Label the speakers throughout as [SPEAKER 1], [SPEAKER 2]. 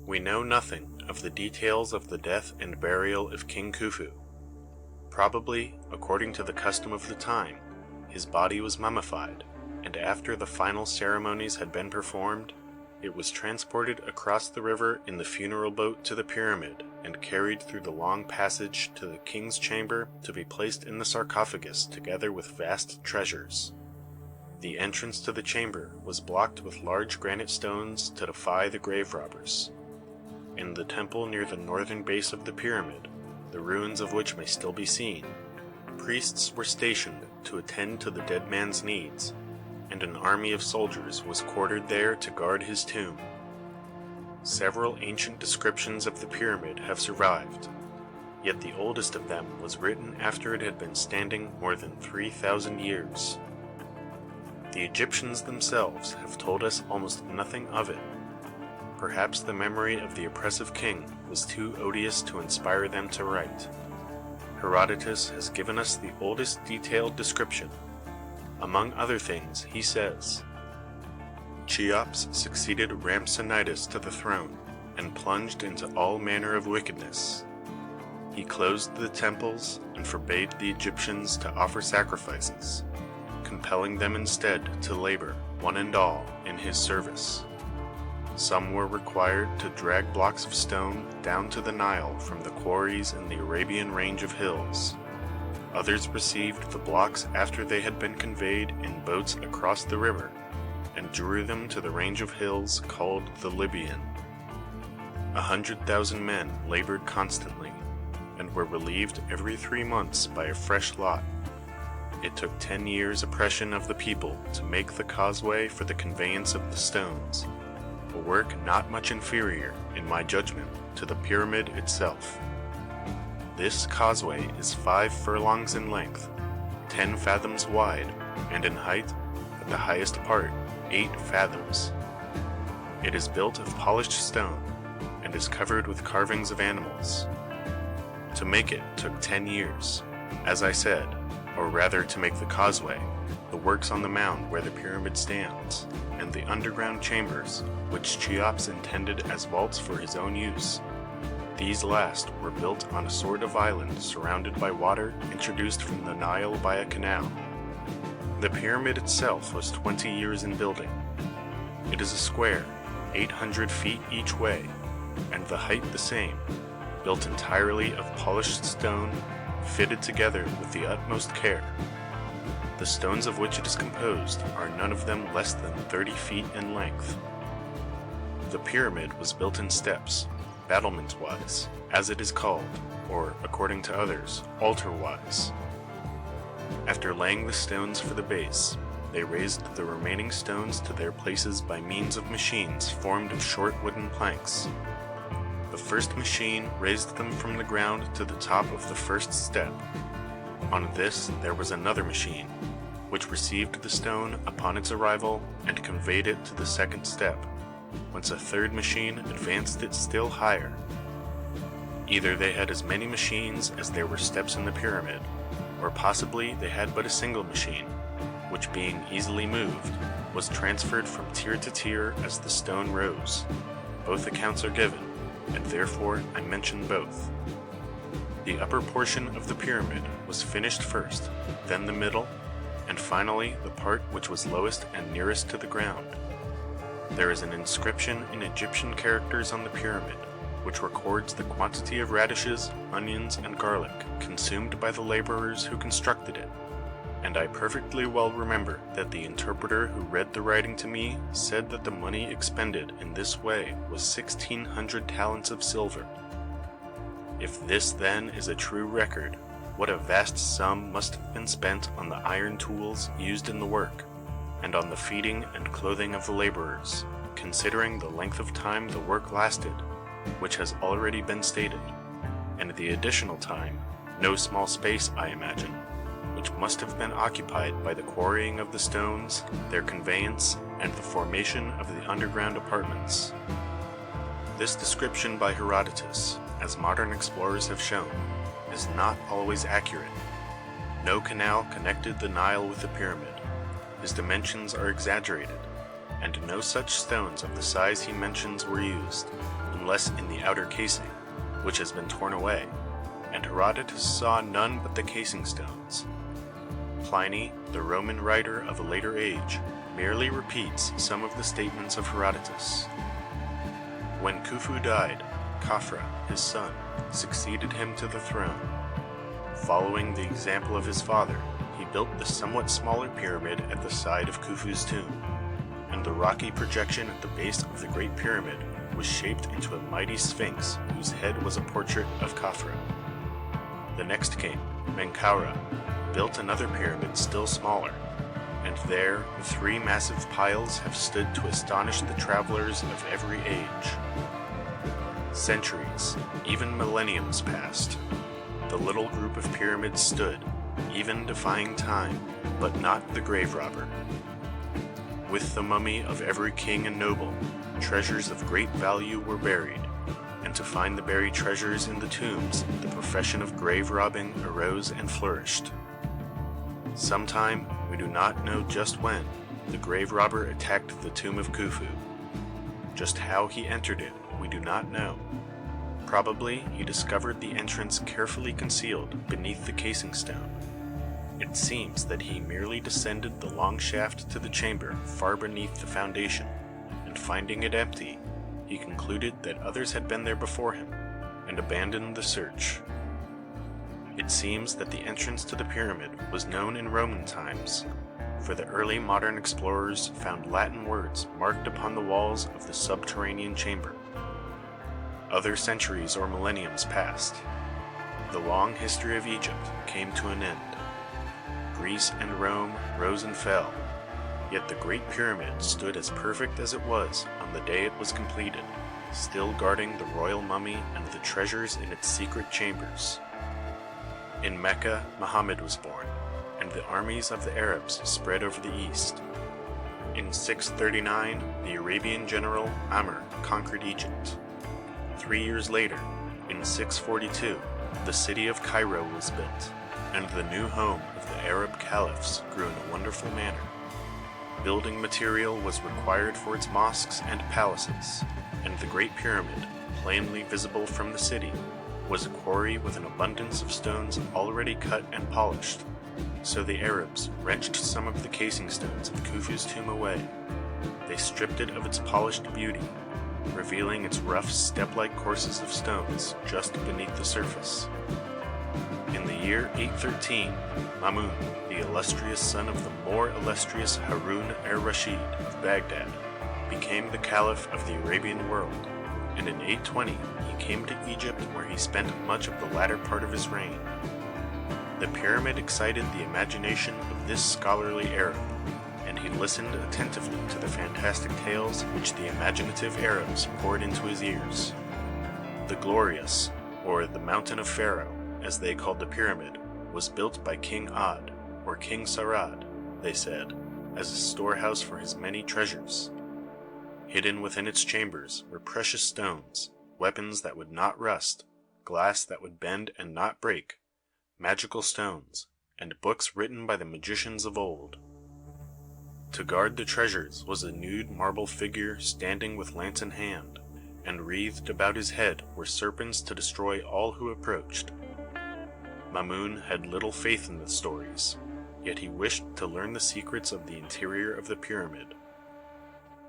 [SPEAKER 1] We know nothing of the details of the death and burial of King Khufu. Probably, according to the custom of the time, his body was mummified, and after the final ceremonies had been performed, it was transported across the river in the funeral boat to the pyramid and carried through the long passage to the king's chamber to be placed in the sarcophagus together with vast treasures. The entrance to the chamber was blocked with large granite stones to defy the grave robbers. In the temple near the northern base of the pyramid, the ruins of which may still be seen, priests were stationed to attend to the dead man's needs, and an army of soldiers was quartered there to guard his tomb. Several ancient descriptions of the pyramid have survived, yet the oldest of them was written after it had been standing more than 3,000 years. The Egyptians themselves have told us almost nothing of it. Perhaps the memory of the oppressive king was too odious to inspire them to write. Herodotus has given us the oldest detailed description. Among other things, he says, Cheops succeeded Rhampsinitus to the throne, and plunged into all manner of wickedness. He closed the temples and forbade the Egyptians to offer sacrifices, compelling them instead to labor, one and all, in his service. Some were required to drag blocks of stone down to the Nile from the quarries in the Arabian range of hills. Others received the blocks after they had been conveyed in boats across the river, and drew them to the range of hills called the Libyan. 100,000 men labored constantly, and were relieved every 3 months by a fresh lot. It took 10 years' oppression of the people to make the causeway for the conveyance of the stones, a work not much inferior, in my judgment, to the pyramid itself. This causeway is 5 furlongs in length, 10 fathoms wide, and in height, at the highest part, 8 fathoms. It is built of polished stone, and is covered with carvings of animals. To make it took 10 years, as I said, or rather to make the causeway, the works on the mound where the pyramid stands, and the underground chambers, which Cheops intended as vaults for his own use. These last were built on a sort of island surrounded by water introduced from the Nile by a canal. The pyramid itself was 20 years in building. It is a square, 800 feet each way, and the height the same, built entirely of polished stone, fitted together with the utmost care. The stones of which it is composed are none of them less than 30 feet in length. The pyramid was built in steps, battlement-wise, as it is called, or, according to others, altar-wise. After laying the stones for the base, they raised the remaining stones to their places by means of machines formed of short wooden planks. The first machine raised them from the ground to the top of the first step. On this there was another machine, which received the stone upon its arrival and conveyed it to the second step, whence a third machine advanced it still higher. Either they had as many machines as there were steps in the pyramid, or possibly they had but a single machine, which being easily moved, was transferred from tier to tier as the stone rose. Both accounts are given, and therefore I mention both. The upper portion of the pyramid was finished first, then the middle, and finally the part which was lowest and nearest to the ground. There is an inscription in Egyptian characters on the pyramid, which records the quantity of radishes, onions, and garlic consumed by the laborers who constructed it, and I perfectly well remember that the interpreter who read the writing to me said that the money expended in this way was 1,600 talents of silver. If this then is a true record, what a vast sum must have been spent on the iron tools used in the work, and on the feeding and clothing of the laborers, considering the length of time the work lasted, which has already been stated, and the additional time, no small space I imagine, which must have been occupied by the quarrying of the stones, their conveyance, and the formation of the underground apartments. This description by Herodotus, as modern explorers have shown, is not always accurate. No canal connected the Nile with the pyramid. His dimensions are exaggerated, and no such stones of the size he mentions were used, unless in the outer casing, which has been torn away, and Herodotus saw none but the casing stones. Pliny, the Roman writer of a later age, merely repeats some of the statements of Herodotus. When Khufu died, Khafra, his son, succeeded him to the throne. Following the example of his father, he built the somewhat smaller pyramid at the side of Khufu's tomb, and the rocky projection at the base of the Great Pyramid was shaped into a mighty sphinx whose head was a portrait of Khafra. The next king, Menkaura, built another pyramid still smaller, and there the three massive piles have stood to astonish the travelers of every age. Centuries, even millenniums passed. The little group of pyramids stood, even defying time, but not the grave robber. With the mummy of every king and noble, treasures of great value were buried, and to find the buried treasures in the tombs, the profession of grave robbing arose and flourished. Sometime, we do not know just when, the grave robber attacked the tomb of Khufu. Just how he entered it, we do not know. Probably he discovered the entrance carefully concealed beneath the casing stone. It seems that he merely descended the long shaft to the chamber far beneath the foundation, and finding it empty, he concluded that others had been there before him, and abandoned the search. It seems that the entrance to the pyramid was known in Roman times, for the early modern explorers found Latin words marked upon the walls of the subterranean chamber. Other centuries or millenniums passed. The long history of Egypt came to an end. Greece and Rome rose and fell, yet the Great Pyramid stood as perfect as it was on the day it was completed, still guarding the royal mummy and the treasures in its secret chambers. In Mecca, Muhammad was born, and the armies of the Arabs spread over the east. In 639, the Arabian general Amr conquered Egypt. 3 years later, in 642, the city of Cairo was built, and the new home of the Arab caliphs grew in a wonderful manner. Building material was required for its mosques and palaces, and the Great Pyramid, plainly visible from the city, was a quarry with an abundance of stones already cut and polished. So the Arabs wrenched some of the casing stones of Khufu's tomb away. They stripped it of its polished beauty, revealing its rough step-like courses of stones just beneath the surface. In the year 813, Mamun, the illustrious son of the more illustrious Harun al-Rashid of Baghdad, became the Caliph of the Arabian world, and in 820 he came to Egypt where he spent much of the latter part of his reign. The pyramid excited the imagination of this scholarly Arab, and he listened attentively to the fantastic tales which the imaginative Arabs poured into his ears. The Glorious, or the Mountain of Pharaoh, as they called the pyramid, was built by King Ad, or King Sarad, they said, as a storehouse for his many treasures. Hidden within its chambers were precious stones, weapons that would not rust, glass that would bend and not break, magical stones, and books written by the magicians of old. To guard the treasures was a nude marble figure standing with lance in hand, and wreathed about his head were serpents to destroy all who approached. Mamun had little faith in the stories, yet he wished to learn the secrets of the interior of the pyramid.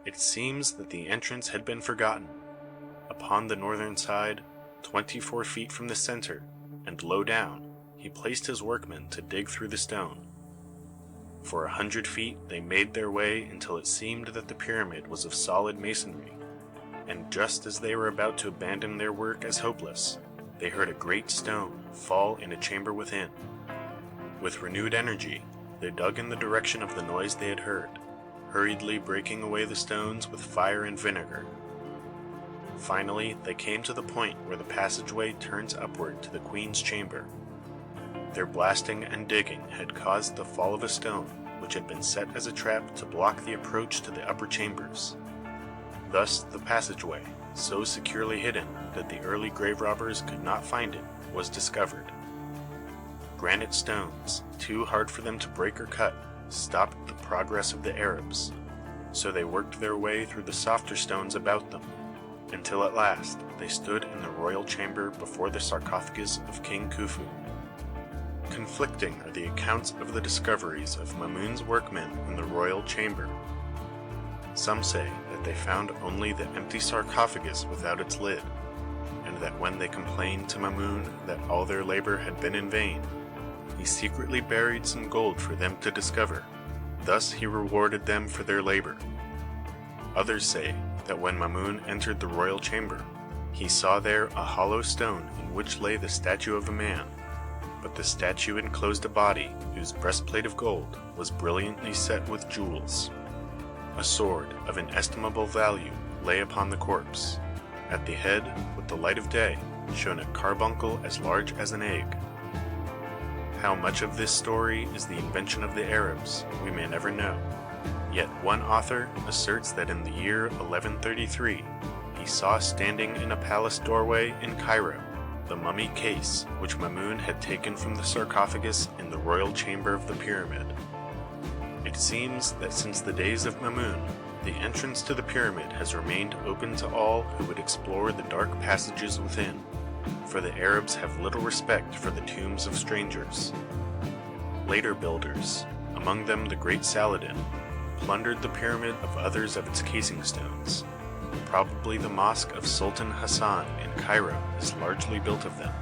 [SPEAKER 1] It seems that the entrance had been forgotten. Upon the northern side, 24 feet from the center, and low down, he placed his workmen to dig through the stone. For 100 feet they made their way until it seemed that the pyramid was of solid masonry, and just as they were about to abandon their work as hopeless, they heard a great stone fall in a chamber within. With renewed energy, they dug in the direction of the noise they had heard, hurriedly breaking away the stones with fire and vinegar. Finally, they came to the point where the passageway turns upward to the queen's chamber. Their blasting and digging had caused the fall of a stone, which had been set as a trap to block the approach to the upper chambers. Thus the passageway, so securely hidden that the early grave robbers could not find it, was discovered. Granite stones, too hard for them to break or cut, stopped the progress of the Arabs. So they worked their way through the softer stones about them, until at last they stood in the royal chamber before the sarcophagus of King Khufu. Conflicting are the accounts of the discoveries of Mamun's workmen in the royal chamber. Some say that they found only the empty sarcophagus without its lid, and that when they complained to Mamun that all their labor had been in vain, he secretly buried some gold for them to discover. Thus he rewarded them for their labor. Others say that when Mamun entered the royal chamber, he saw there a hollow stone in which lay the statue of a man, but the statue enclosed a body whose breastplate of gold was brilliantly set with jewels. A sword of inestimable value lay upon the corpse. At the head, with the light of day, shone a carbuncle as large as an egg. How much of this story is the invention of the Arabs, we may never know. Yet one author asserts that in the year 1133, he saw standing in a palace doorway in Cairo the mummy case which Mamun had taken from the sarcophagus in the royal chamber of the pyramid. It seems that since the days of Mamun, the entrance to the pyramid has remained open to all who would explore the dark passages within, for the Arabs have little respect for the tombs of strangers. Later builders, among them the great Saladin, plundered the pyramid of others of its casing stones. Probably the mosque of Sultan Hassan in Cairo is largely built of them.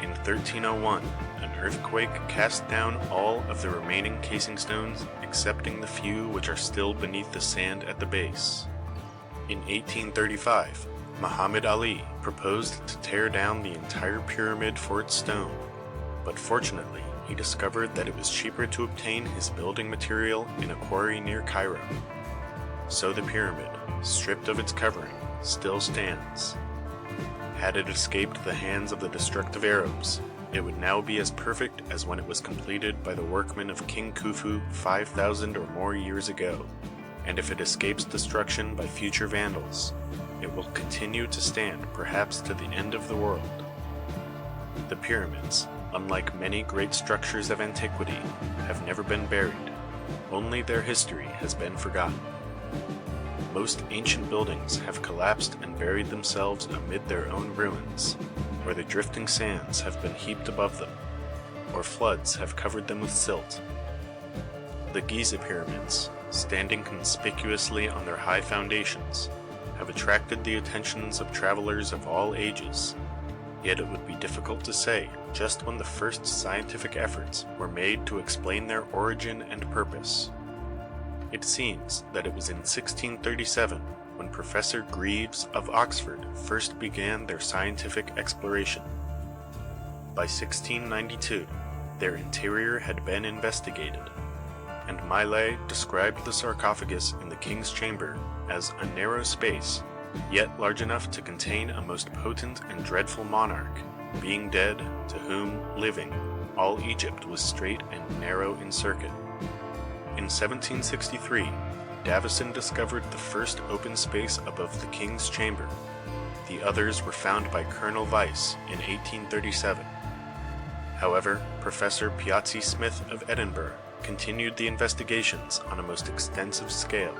[SPEAKER 1] In 1301, an earthquake cast down all of the remaining casing stones excepting the few which are still beneath the sand at the base. In 1835, Muhammad Ali proposed to tear down the entire pyramid for its stone, but fortunately he discovered that it was cheaper to obtain his building material in a quarry near Cairo. So the pyramid, stripped of its covering, still stands. Had it escaped the hands of the destructive Arabs, it would now be as perfect as when it was completed by the workmen of King Khufu 5,000 or more years ago. And if it escapes destruction by future Vandals, it will continue to stand perhaps to the end of the world. The pyramids, unlike many great structures of antiquity, have never been buried. Only their history has been forgotten. Most ancient buildings have collapsed and buried themselves amid their own ruins, or the drifting sands have been heaped above them, or floods have covered them with silt. The Giza pyramids, standing conspicuously on their high foundations, have attracted the attentions of travelers of all ages, yet it would be difficult to say just when the first scientific efforts were made to explain their origin and purpose. It seems that it was in 1637 when Professor Greaves of Oxford first began their scientific exploration. By 1692, their interior had been investigated, and Millet described the sarcophagus in the king's chamber as a narrow space, yet large enough to contain a most potent and dreadful monarch, being dead, to whom, living, all Egypt was straight and narrow in circuit. In 1763, Davison discovered the first open space above the king's chamber. The others were found by Colonel Vyse in 1837. However, Professor Piazzi Smith of Edinburgh continued the investigations on a most extensive scale.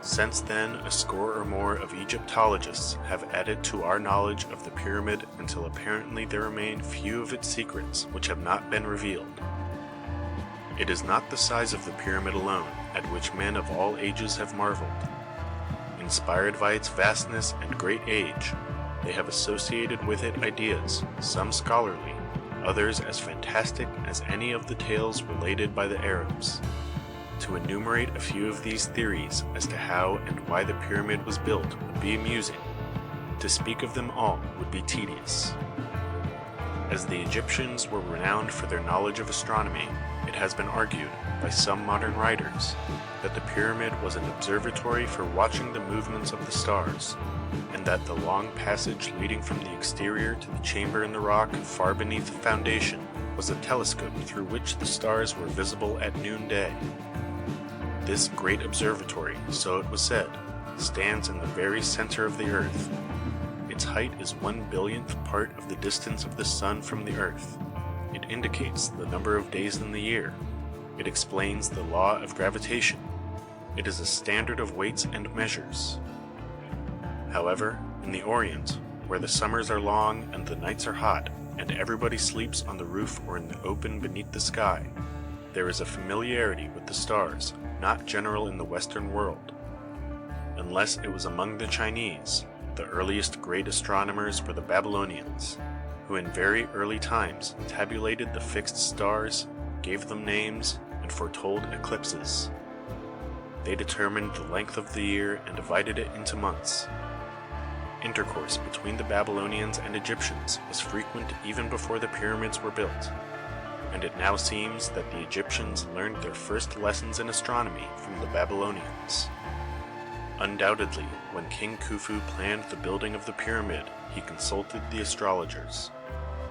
[SPEAKER 1] Since then, a score or more of Egyptologists have added to our knowledge of the pyramid until apparently there remain few of its secrets which have not been revealed. It is not the size of the pyramid alone at which men of all ages have marveled. Inspired by its vastness and great age, they have associated with it ideas, some scholarly, others as fantastic as any of the tales related by the Arabs. To enumerate a few of these theories as to how and why the pyramid was built would be amusing. To speak of them all would be tedious. As the Egyptians were renowned for their knowledge of astronomy, it has been argued, by some modern writers, that the pyramid was an observatory for watching the movements of the stars, and that the long passage leading from the exterior to the chamber in the rock far beneath the foundation was a telescope through which the stars were visible at noonday. This great observatory, so it was said, stands in the very center of the earth. Its height is 1/billionth part of the distance of the sun from the earth. It indicates the number of days in the year. It explains the law of gravitation. It is a standard of weights and measures. However, in the Orient, where the summers are long and the nights are hot, and everybody sleeps on the roof or in the open beneath the sky, there is a familiarity with the stars not general in the Western world. Unless it was among the Chinese, the earliest great astronomers were the Babylonians, who in very early times tabulated the fixed stars, gave them names, and foretold eclipses. They determined the length of the year and divided it into months. Intercourse between the Babylonians and Egyptians was frequent even before the pyramids were built, and it now seems that the Egyptians learned their first lessons in astronomy from the Babylonians. Undoubtedly, when King Khufu planned the building of the pyramid, he consulted the astrologers,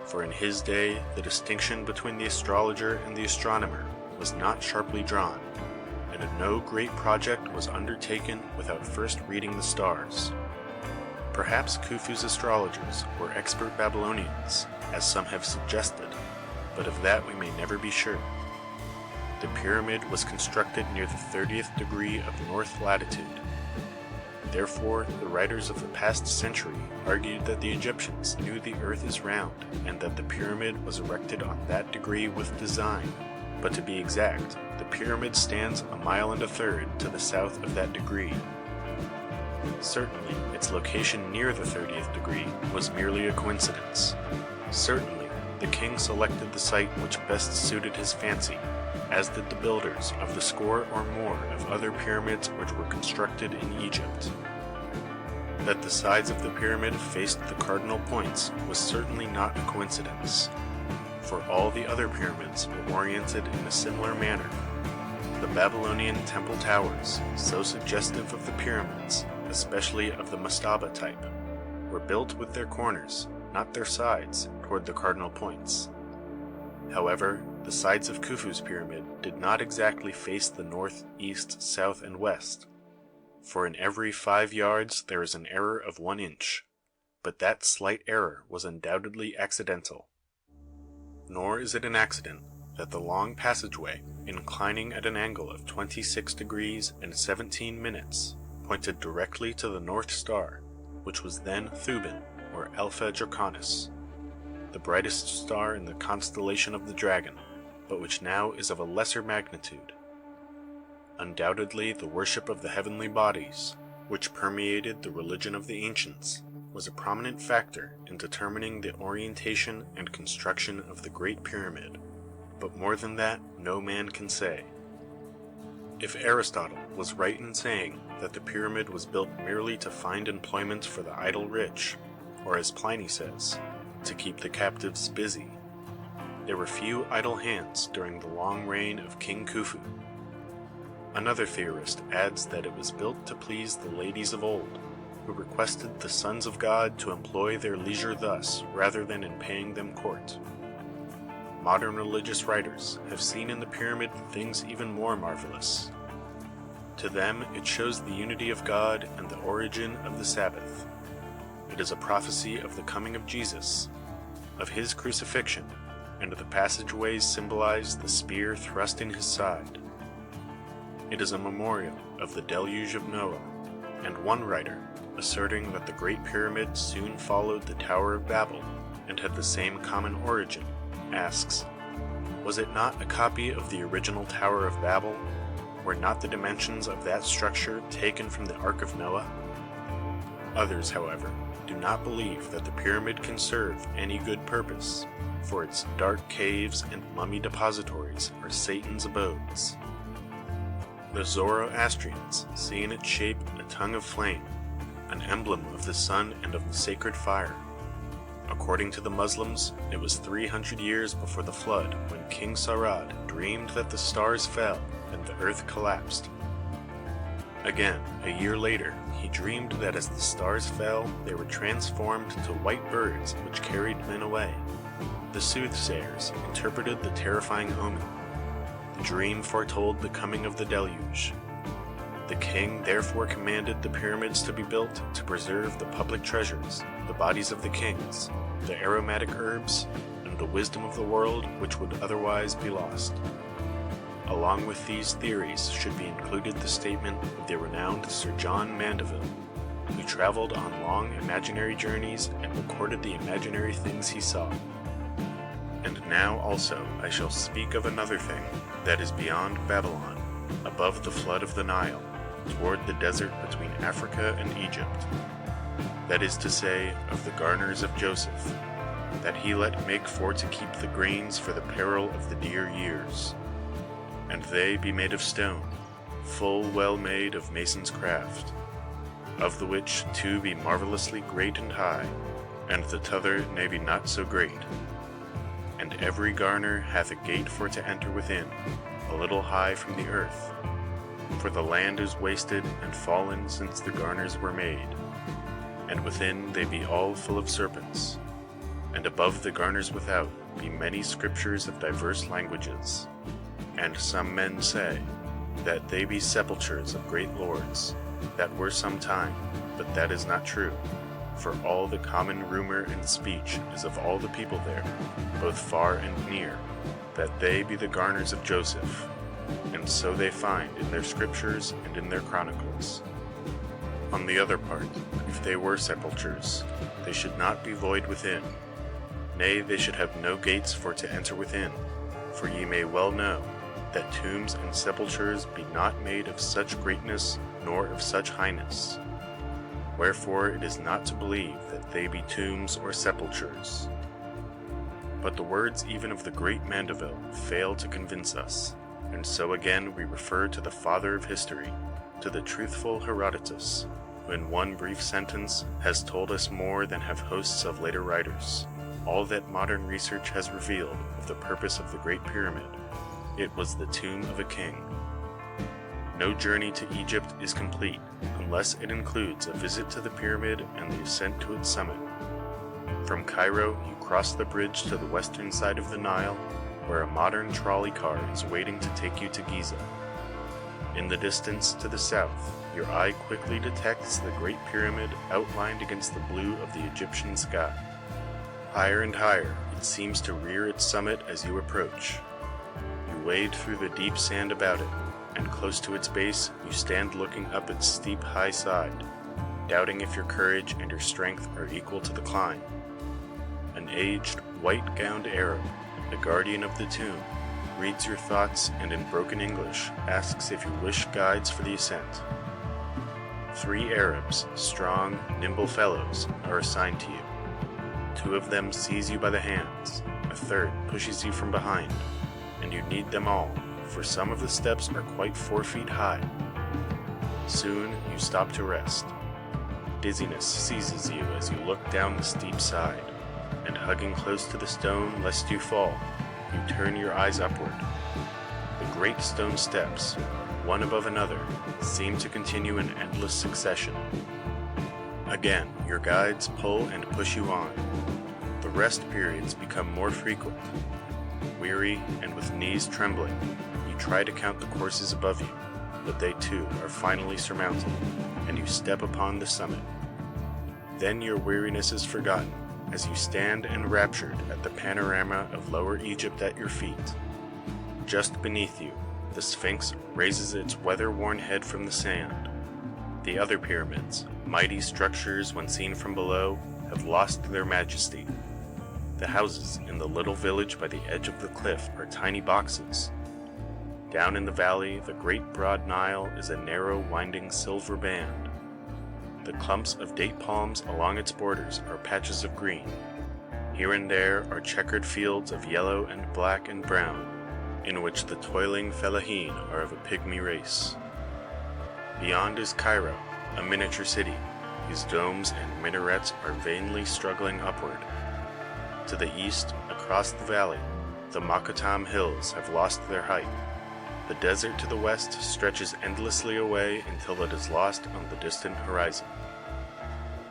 [SPEAKER 1] for in his day the distinction between the astrologer and the astronomer was not sharply drawn, and no great project was undertaken without first reading the stars. Perhaps Khufu's astrologers were expert Babylonians, as some have suggested, but of that we may never be sure. The pyramid was constructed near the 30th degree of north latitude. Therefore, the writers of the past century argued that the Egyptians knew the earth is round and that the pyramid was erected on that degree with design. But to be exact, the pyramid stands 1.25 miles to the south of that degree. Certainly, its location near the 30th degree was merely a coincidence. Certainly, the king selected the site which best suited his fancy, as did the builders of the score or more of other pyramids which were constructed in Egypt. That the sides of the pyramid faced the cardinal points was certainly not a coincidence, for all the other pyramids were oriented in a similar manner. The Babylonian temple towers, so suggestive of the pyramids, especially of the mastaba type, were built with their corners, not their sides, toward the cardinal points. However, the sides of Khufu's pyramid did not exactly face the north, east, south, and west, for in every 5 yards there is an error of 1 inch, but that slight error was undoubtedly accidental. Nor is it an accident that the long passageway, inclining at an angle of 26 degrees and 17 minutes, pointed directly to the North Star, which was then Thuban, or Alpha Draconis, the brightest star in the constellation of the Dragon, but which now is of a lesser magnitude. Undoubtedly, the worship of the heavenly bodies, which permeated the religion of the ancients, was a prominent factor in determining the orientation and construction of the Great Pyramid, but more than that no man can say. If Aristotle was right in saying that the pyramid was built merely to find employment for the idle rich, or as Pliny says, to keep the captives busy, there were few idle hands during the long reign of King Khufu. Another theorist adds that it was built to please the ladies of old, who requested the sons of God to employ their leisure thus rather than in paying them court. Modern religious writers have seen in the pyramid things even more marvelous. To them it shows the unity of God and the origin of the Sabbath. It is a prophecy of the coming of Jesus, of his crucifixion, and the passageways symbolize the spear thrust in his side. It is a memorial of the deluge of Noah, and one writer, asserting that the Great Pyramid soon followed the Tower of Babel and had the same common origin, asks, was it not a copy of the original Tower of Babel? Were not the dimensions of that structure taken from the Ark of Noah? Others, however, do not believe that the pyramid can serve any good purpose, for its dark caves and mummy depositories are Satan's abodes. The Zoroastrians see in its shape a tongue of flame, an emblem of the sun and of the sacred fire. According to the Muslims, it was 300 years before the flood when King Sarad dreamed that the stars fell and the earth collapsed. Again, a year later, he dreamed that as the stars fell, they were transformed to white birds which carried men away. The soothsayers interpreted the terrifying omen. The dream foretold the coming of the deluge. The king therefore commanded the pyramids to be built to preserve the public treasures, the bodies of the kings, the aromatic herbs, and the wisdom of the world which would otherwise be lost. Along with these theories should be included the statement of the renowned Sir John Mandeville, who traveled on long imaginary journeys and recorded the imaginary things he saw. And now also I shall speak of another thing that is beyond Babylon, above the flood of the Nile, toward the desert between Africa and Egypt. That is to say, of the garners of Joseph, that he let make for to keep the grains for the peril of the dear years. And they be made of stone, full well made of mason's craft, of the which two be marvellously great and high, and the t'other ne be not so great. And every garner hath a gate for to enter within, a little high from the earth. For the land is wasted and fallen since the garners were made. And within they be all full of serpents. And above the garners without be many scriptures of diverse languages. And some men say that they be sepulchres of great lords, that were some time, but that is not true. For all the common rumor and speech is of all the people there, both far and near, that they be the garners of Joseph, and so they find in their scriptures and in their chronicles. On the other part, if they were sepulchres, they should not be void within, nay, they should have no gates for to enter within, for ye may well know that tombs and sepulchres be not made of such greatness nor of such highness. Wherefore it is not to believe that they be tombs or sepulchres. But the words even of the great Mandeville fail to convince us, and so again we refer to the father of history, to the truthful Herodotus, who in one brief sentence has told us more than have hosts of later writers, all that modern research has revealed of the purpose of the Great Pyramid. It was the tomb of a king. No journey to Egypt is complete unless it includes a visit to the pyramid and the ascent to its summit. From Cairo, you cross the bridge to the western side of the Nile, where a modern trolley car is waiting to take you to Giza. In the distance to the south, your eye quickly detects the Great Pyramid outlined against the blue of the Egyptian sky. Higher and higher, it seems to rear its summit as you approach. You wade through the deep sand about it, and close to its base you stand looking up its steep high side, doubting if your courage and your strength are equal to the climb. An aged, white-gowned Arab, the guardian of the tomb, reads your thoughts and in broken English asks if you wish guides for the ascent. 3 Arabs, strong, nimble fellows, are assigned to you. 2 of them seize you by the hands, a third pushes you from behind, and you need them all, for some of the steps are quite 4 feet high. Soon you stop to rest. Dizziness seizes you as you look down the steep side, and hugging close to the stone lest you fall, you turn your eyes upward. The great stone steps, one above another, seem to continue in endless succession. Again, your guides pull and push you on. The rest periods become more frequent. Weary and with knees trembling, you try to count the courses above you, but they too are finally surmounted, and you step upon the summit. Then your weariness is forgotten, as you stand enraptured at the panorama of Lower Egypt at your feet. Just beneath you, the Sphinx raises its weather-worn head from the sand. The other pyramids, mighty structures when seen from below, have lost their majesty. The houses in the little village by the edge of the cliff are tiny boxes. Down in the valley, the great broad Nile is a narrow, winding silver band. The clumps of date palms along its borders are patches of green. Here and there are checkered fields of yellow and black and brown, in which the toiling fellahin are of a pygmy race. Beyond is Cairo, a miniature city, whose domes and minarets are vainly struggling upward. To the east, across the valley, the Makatam hills have lost their height. The desert to the west stretches endlessly away until it is lost on the distant horizon.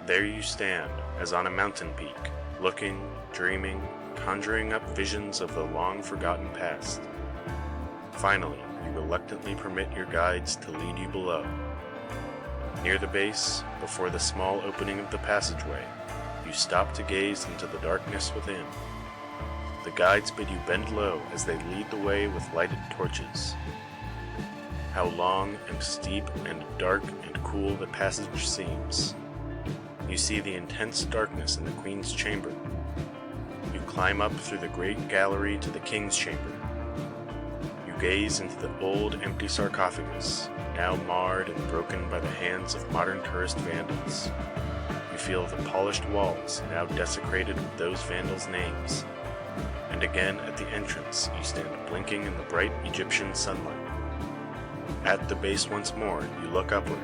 [SPEAKER 1] There you stand, as on a mountain peak, looking, dreaming, conjuring up visions of the long-forgotten past. Finally, you reluctantly permit your guides to lead you below. Near the base, before the small opening of the passageway, you stop to gaze into the darkness within. The guides bid you bend low as they lead the way with lighted torches. How long and steep and dark and cool the passage seems. You see the intense darkness in the Queen's chamber. You climb up through the great gallery to the King's chamber. You gaze into the old empty sarcophagus, now marred and broken by the hands of modern tourist vandals. You feel the polished walls, now desecrated with those vandals' names. And again at the entrance you stand blinking in the bright Egyptian sunlight. At the base once more you look upward.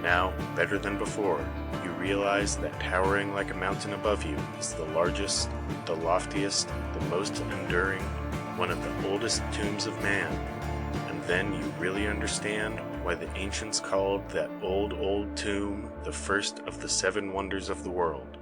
[SPEAKER 1] Now, better than before, you realize that towering like a mountain above you is the largest, the loftiest, the most enduring, one of the oldest tombs of man. And then you really understand why the ancients called that old tomb the first of the 7 wonders of the world.